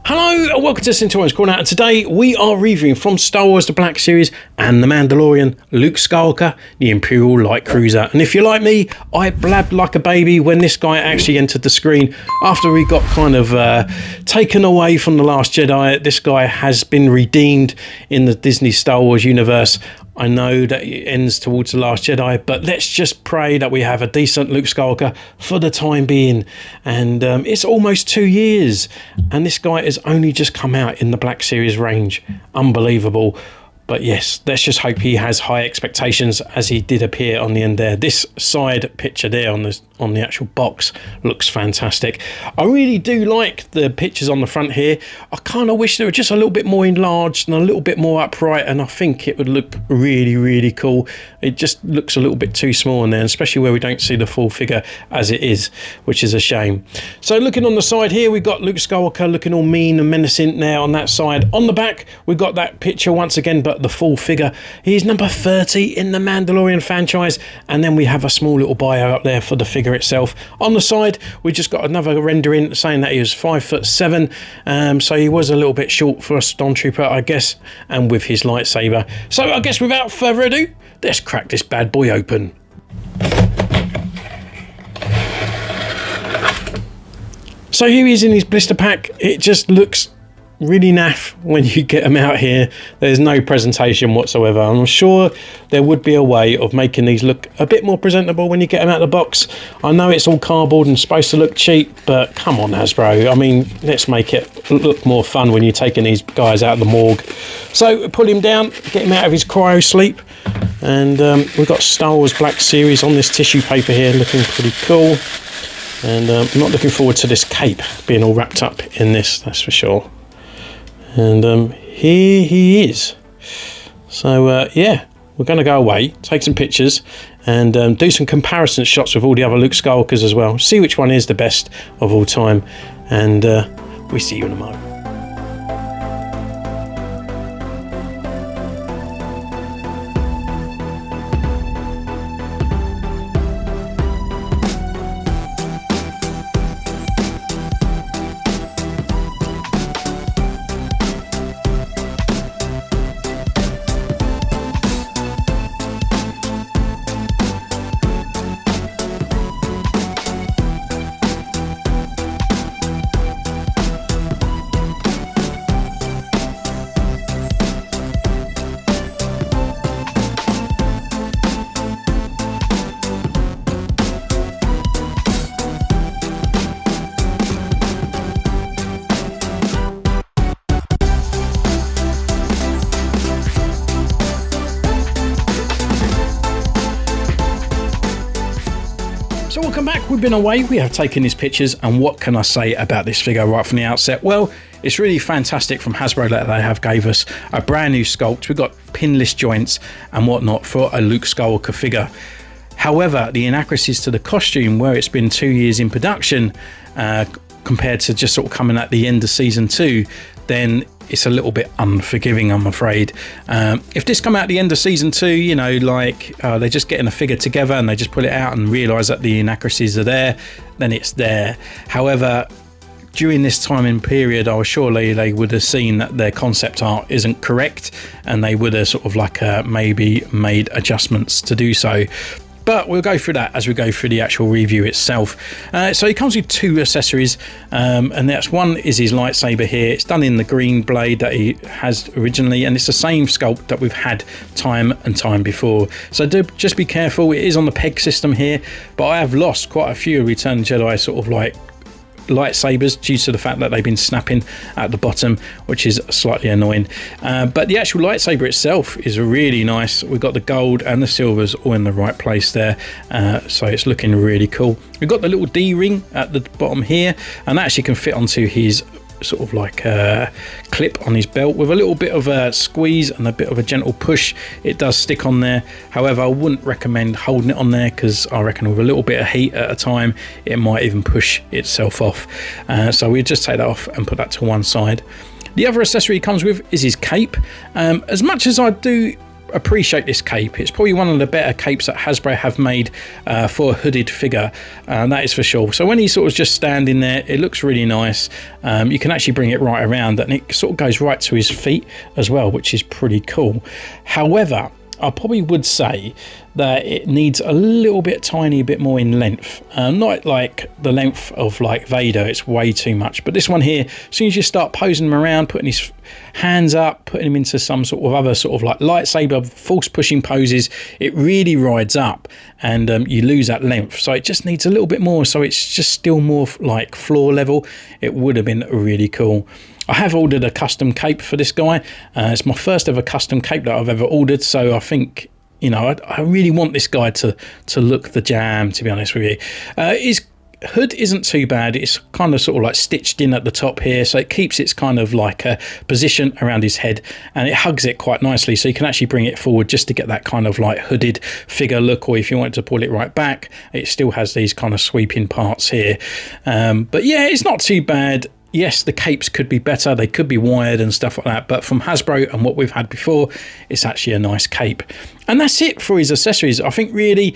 Hello and welcome to Centurion's Corner, and today we are reviewing from Star Wars The Black Series and The Mandalorian, Luke Skywalker, the Imperial Light Cruiser. And if you're like me, I blabbed like a baby when this guy actually entered the screen after he got kind of taken away from The Last Jedi. This guy has been redeemed in the Disney Star Wars universe. I know that it ends towards The Last Jedi, but let's just pray that we have a decent Luke Skywalker for the time being. And it's almost 2 years, and this guy has only just come out in the Black Series range. Unbelievable. But yes, let's just hope he has high expectations, as he did appear on the end there. This side picture there on the actual box looks fantastic. I really do like the pictures on the front here. I kind of wish they were just a little bit more enlarged and a little bit more upright, and I think it would look really, really cool. It just looks a little bit too small in there, especially where we don't see the full figure as it is, which is a shame. So looking on the side here, we've got Luke Skywalker looking all mean and menacing there on that side. On the back, we've got that picture once again, but the full figure. He's number 30 in the Mandalorian franchise, and then we have a small little bio up there for the figure itself. On the side, we just got another rendering saying that he was 5'7", so he was a little bit short for a stormtrooper, I guess, and with his lightsaber. So I guess without further ado, let's crack this bad boy open. So here he is in his blister pack. It just looks really naff when you get them out here. There's no presentation whatsoever. I'm sure there would be a way of making these look a bit more presentable when you get them out of the box. I know it's all cardboard and supposed to look cheap, but come on, Hasbro. I mean, let's make it look more fun when you're taking these guys out of the morgue. So pull him down, get him out of his cryo sleep, and we've got Star Wars Black Series on this tissue paper here, looking pretty cool. And I'm not looking forward to this cape being all wrapped up in this, that's for sure. And here he is. So yeah, we're going to go away, take some pictures, and do some comparison shots with all the other Luke Skywalkers as well. See which one is the best of all time. And we see you in a moment. So welcome back. We've been away, we have taken these pictures, and what can I say about this figure right from the outset? Well, it's really fantastic from Hasbro that they have gave us a brand new sculpt. We've got pinless joints and whatnot for a Luke Skywalker figure. However, the inaccuracies to the costume, where it's been 2 years in production compared to just sort of coming at the end of season 2, then it's a little bit unforgiving, I'm afraid. If this come out at the end of season 2, you know, like they're just getting a figure together and they just put it out and realise that the inaccuracies are there, then it's there. However, during this timing period, I was surely they would have seen that their concept art isn't correct, and they would have sort of like maybe made adjustments to do so. But we'll go through that as we go through the actual review itself. So he comes with 2 accessories, and that's one is his lightsaber here. It's done in the green blade that he has originally, and it's the same sculpt that we've had time and time before. So do just be careful. It is on the peg system here, but I have lost quite a few Return of the Jedi sort of like lightsabers due to the fact that they've been snapping at the bottom, which is slightly annoying. But the actual lightsaber itself is really nice. We've got the gold and the silvers all in the right place there, so it's looking really cool. We've got the little D ring at the bottom here, and that actually can fit onto his sort of like a clip on his belt with a little bit of a squeeze and a bit of a gentle push. It does stick on there. However, I wouldn't recommend holding it on there, because I reckon with a little bit of heat at a time it might even push itself off. So we'll just take that off and put that to one side. The other accessory he comes with is his cape. As much as I do appreciate this cape. It's probably one of the better capes that Hasbro have made for a hooded figure, that is for sure. So when he's sort of just standing there, it looks really nice. You can actually bring it right around and it sort of goes right to his feet as well, which is pretty cool. However, I probably would say that it needs a little bit tiny bit more in length, not like the length of like Vader, it's way too much, but this one here, as soon as you start posing him around, putting his hands up, putting him into some sort of other sort of like lightsaber force pushing poses, it really rides up and you lose that length. So it just needs a little bit more, so it's just still more like floor level. It would have been really cool. I have ordered a custom cape for this guy. It's my first ever custom cape that I've ever ordered, so I think, you know, I really want this guy to look the jam, to be honest with you. His hood isn't too bad. It's kind of sort of like stitched in at the top here, so it keeps its kind of like a position around his head, and it hugs it quite nicely, so you can actually bring it forward just to get that kind of like hooded figure look, or if you wanted to pull it right back, it still has these kind of sweeping parts here. But yeah, it's not too bad. Yes, the capes could be better, they could be wired and stuff like that, but from Hasbro and what we've had before, it's actually a nice cape. And that's it for his accessories. I think really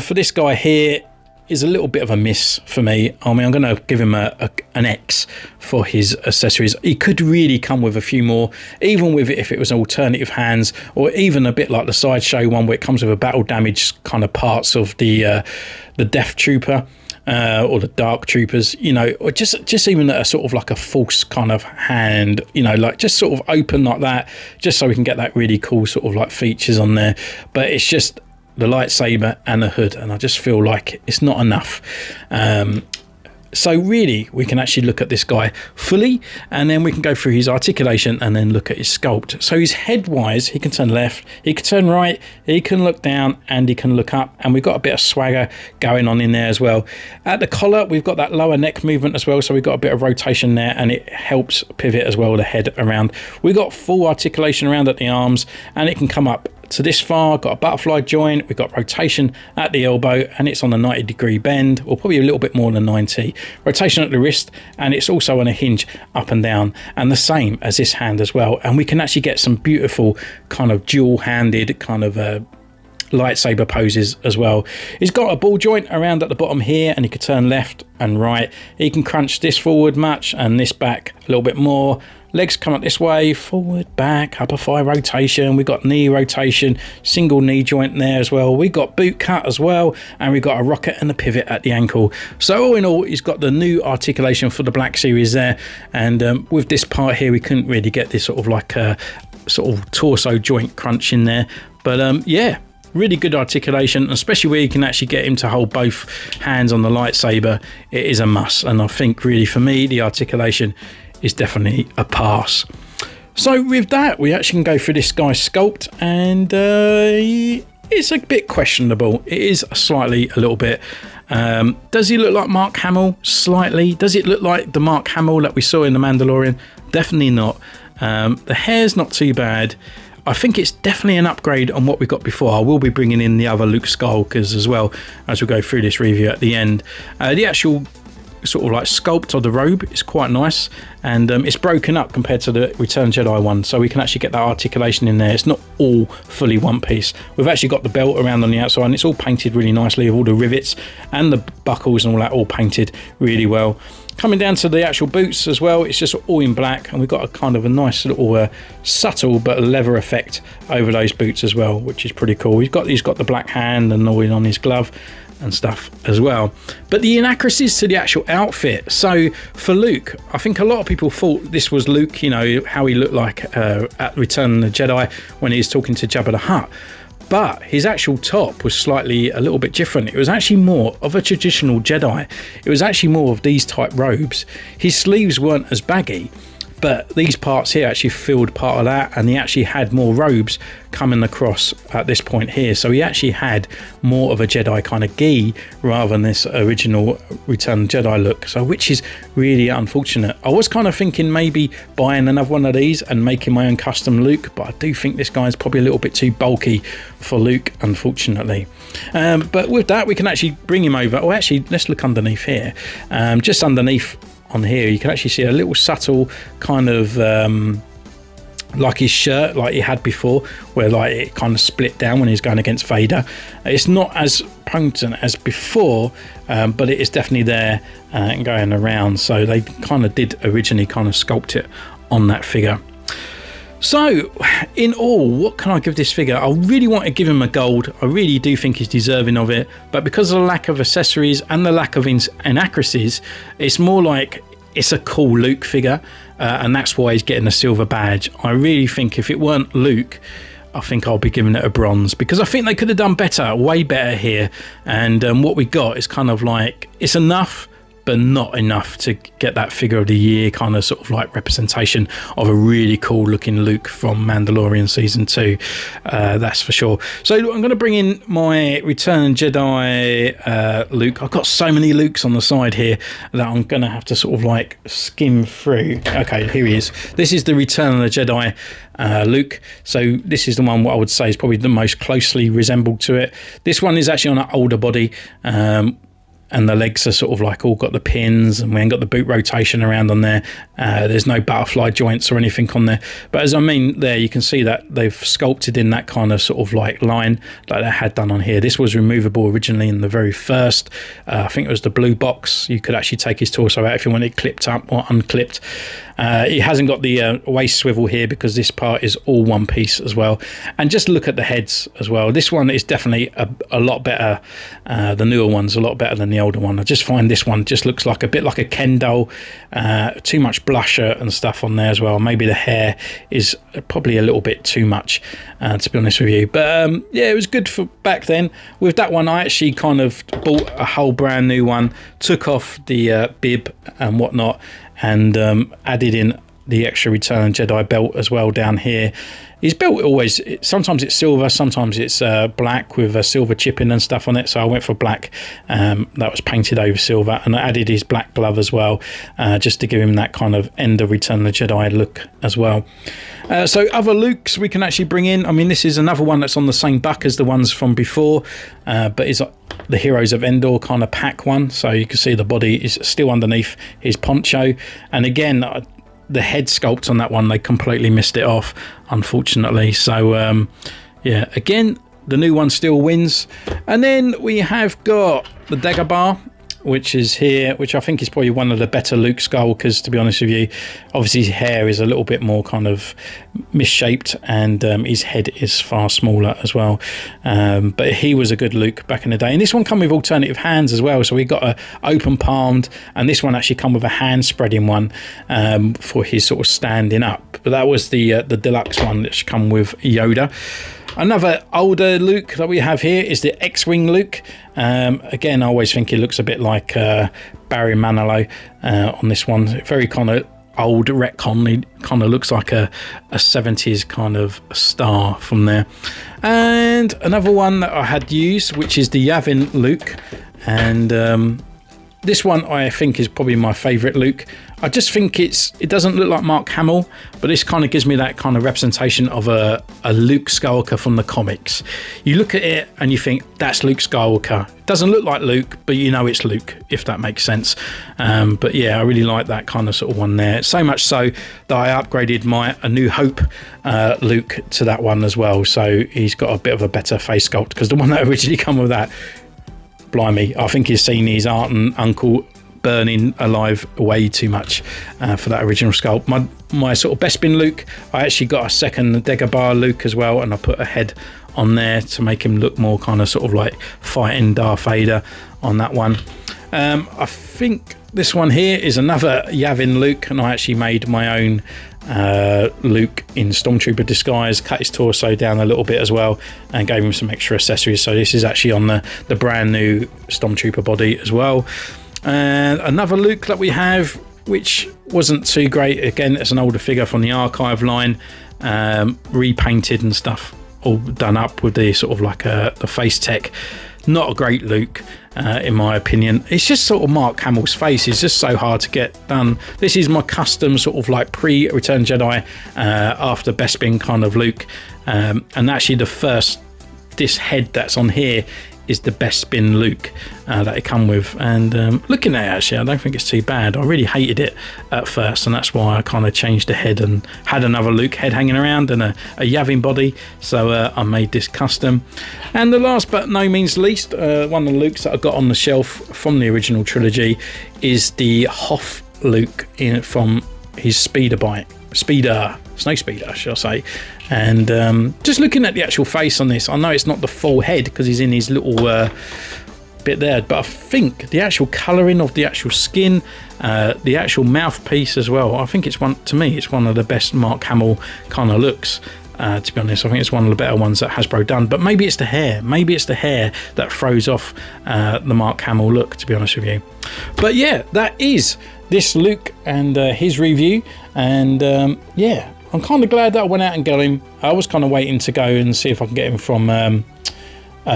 for this guy here is a little bit of a miss for me. I mean, I'm going to give him an X for his accessories. He could really come with a few more, even with it if it was alternative hands, or even a bit like the sideshow one where it comes with a battle damage kind of parts of the Death Trooper. Or the Dark Troopers, you know, or just even a sort of like a false kind of hand, you know, like just sort of open like that, just so we can get that really cool sort of like features on there. But it's just the lightsaber and the hood, and I just feel like it's not enough. So really, we can actually look at this guy fully, and then we can go through his articulation and then look at his sculpt. So his head-wise, he can turn left, he can turn right, he can look down, and he can look up, and we've got a bit of swagger going on in there as well. At the collar, we've got that lower neck movement as well, so we've got a bit of rotation there, and it helps pivot as well the head around. We've got full articulation around at the arms, and it can come up to this far, got a butterfly joint, we've got rotation at the elbow, and it's on a 90-degree bend, or probably a little bit more than 90. Rotation at the wrist, and it's also on a hinge up and down, and the same as this hand as well. And we can actually get some beautiful kind of dual-handed kind of lightsaber poses as well. He's got a ball joint around at the bottom here, and he can turn left and right. He can crunch this forward much and this back a little bit more. Legs come up this way, forward, back, upper thigh rotation. We've got knee rotation, single knee joint there as well. We've got boot cut as well, and we've got a rocket and a pivot at the ankle. So all in all, he's got the new articulation for the Black Series there. And with this part here, we couldn't really get this sort of like a sort of torso joint crunch in there. But yeah, really good articulation, especially where you can actually get him to hold both hands on the lightsaber. It is a must, and I think really for me, the articulation is definitely a pass. So with that, we actually can go through this guy's sculpt, and it's a bit questionable. It is slightly a little bit. Does he look like Mark Hamill? Slightly. Does it look like the Mark Hamill that we saw in The Mandalorian? Definitely not. The hair's not too bad. I think it's definitely an upgrade on what we got before. I will be bringing in the other Luke Skywalkers as well as we go through this review at the end. The actual sort of like sculpt of the robe is quite nice, and it's broken up compared to the Return Jedi one, so we can actually get that articulation in there. It's not all fully one piece. We've actually got the belt around on the outside, and it's all painted really nicely with all the rivets and the buckles and all that all painted really well. Coming down to the actual boots as well, it's just all in black, and we've got a kind of a nice little subtle but leather effect over those boots as well, which is pretty cool. He's got the black hand and all on his glove and stuff as well. But the inaccuracies to the actual outfit. So for Luke, I think a lot of people thought this was Luke, you know, how he looked like at Return of the Jedi when he was talking to Jabba the Hutt. But his actual top was slightly a little bit different. It was actually more of a traditional Jedi. It was actually more of these type robes. His sleeves weren't as baggy, but these parts here actually filled part of that, and he actually had more robes coming across at this point here. So he actually had more of a Jedi kind of gi rather than this original Return of the Jedi look, so which is really unfortunate. I was kind of thinking maybe buying another one of these and making my own custom Luke, but I do think this guy is probably a little bit too bulky for Luke, unfortunately. But with that, we can actually bring him over. Oh, actually, let's look underneath here. Just underneath on here, you can actually see a little subtle kind of like his shirt, like he had before, where like it kind of split down when he's going against Vader. It's not as potent as before, but it is definitely there and going around. So they kind of did originally kind of sculpt it on that figure. So in all, what can I give this figure? I really want to give him a gold. I really do think he's deserving of it, but because of the lack of accessories and the lack of inaccuracies, it's more like it's a cool Luke figure, and that's why he's getting a silver badge. I really think if it weren't Luke, I think I'll be giving it a bronze, because I think they could have done better, way better here. And what we got is kind of like, it's enough, but not enough to get that figure of the year kind of sort of like representation of a really cool looking Luke from Mandalorian season 2. That's for sure. So I'm going to bring in my Return Jedi Luke. I've got so many Lukes on the side here that I'm going to have to sort of like skim through. Okay, here he is. This is the Return of the Jedi Luke. So this is the one what I would say is probably the most closely resembled to it. This one is actually on an older body, and the legs are sort of like all got the pins, and we ain't got the boot rotation around on there. There's no butterfly joints or anything on there, but as I mean there, you can see that they've sculpted in that kind of sort of like line like they had done on here. This was removable originally in the very first, I think it was the blue box. You could actually take his torso out if you want it clipped up or unclipped. It hasn't got the waist swivel here because this part is all one piece as well. And just look at the heads as well. This one is definitely a lot better. The newer one's a lot better than the older one. I just find this one just looks like a bit like a Ken doll. Too much blusher and stuff on there as well. Maybe the hair is probably a little bit too much, to be honest with you. But yeah, it was good for back then. With that one, I actually kind of bought a whole brand new one, took off the bib and whatnot, and added in the extra Return Jedi belt as well down here. His belt always, sometimes it's silver, sometimes it's black with a silver chipping and stuff on it, so I went for black. That was painted over silver, and I added his black glove as well, just to give him that kind of end of Return of the Jedi look as well. So other Lukes we can actually bring in. I mean, this is another one that's on the same buck as the ones from before, but it's the Heroes of Endor kind of pack one, so you can see the body is still underneath his poncho. And again, the head sculpt on that one, they completely missed it off, unfortunately. So yeah, again, the new one still wins. And then we have got the Dagobah, which is here, which I think is probably one of the better Luke Skywalkers, to be honest with you. Obviously his hair is a little bit more kind of misshaped, and his head is far smaller as well, but he was a good Luke back in the day. And this one come with alternative hands as well, so we got a open palmed, and this one actually come with a hand spreading one for his sort of standing up. But that was the deluxe one that's come with Yoda. Another older Luke that we have here is the X-Wing Luke. Again, I always think he looks a bit like Barry Manilow on this one. Very kind of old retcon. He kind of looks like a 70s kind of star from there. And another one that I had used, which is the Yavin Luke. And this one I think is probably my favourite Luke. I just think it doesn't look like Mark Hamill, but this kind of gives me that kind of representation of a Luke Skywalker from the comics. You look at it and you think, that's Luke Skywalker. It doesn't look like Luke, but you know it's Luke, if that makes sense. But yeah, I really like that kind of sort of one there. So much so that I upgraded my A New Hope Luke to that one as well. So he's got a bit of a better face sculpt, because the one that originally come with that, blimey, I think he's seen his aunt and uncle burning alive way too much for that original sculpt. My sort of Bespin Luke, I actually got a second Dagobah Luke as well, and I put a head on there to make him look more kind of sort of like fighting Darth Vader on that one. I think this one here is another Yavin Luke, and I actually made my own Luke in Stormtrooper disguise, cut his torso down a little bit as well, and gave him some extra accessories. So this is actually on the brand new Stormtrooper body as well. And another Luke that we have, which wasn't too great. Again, it's an older figure from the archive line, repainted and stuff, all done up with the sort of like the face tech. Not a great Luke, in my opinion. It's just sort of Mark Hamill's face is just so hard to get done. This is my custom sort of like pre-Return Jedi, after Bespin kind of Luke. And actually this head that's on here is the best bin Luke that it come with. And looking at it, actually, I don't think it's too bad. I really hated it at first, and that's why I kind of changed the head and had another Luke head hanging around and a Yavin body. So I made this custom. And the last but no means least, one of the Lukes that I got on the shelf from the original trilogy is the Hoth Luke from his snow speeder, shall I say. And just looking at the actual face on this, I know it's not the full head because he's in his little bit there, but I think the actual colouring of the actual skin, the actual mouthpiece as well, I think it's one of the best Mark Hamill kind of looks. To be honest, I think it's one of the better ones that Hasbro done, but maybe it's the hair that throws off the Mark Hamill look, to be honest with you. But yeah, that is this Luke and his review. And yeah, I'm kind of glad that I went out and got him. I was kind of waiting to go and see if I can get him from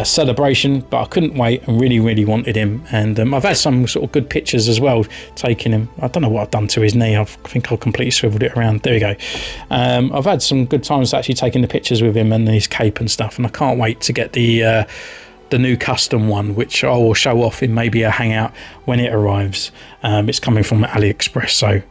Celebration, but I couldn't wait and really wanted him. And I've had some sort of good pictures as well taking him. I don't know what I've done to his knee. I think I've completely swiveled it around. There we go. I've had some good times actually taking the pictures with him and his cape and stuff, and I can't wait to get the new custom one, which I will show off in maybe a hangout when it arrives. It's coming from AliExpress, so I'm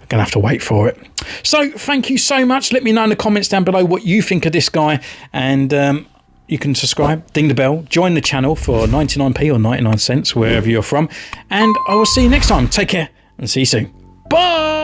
gonna have to wait for it. So thank you so much. Let me know in the comments down below what you think of this guy, and you can subscribe, ding the bell, join the channel for 99p or 99 cents wherever you're from, and I will see you next time. Take care and see you soon. Bye.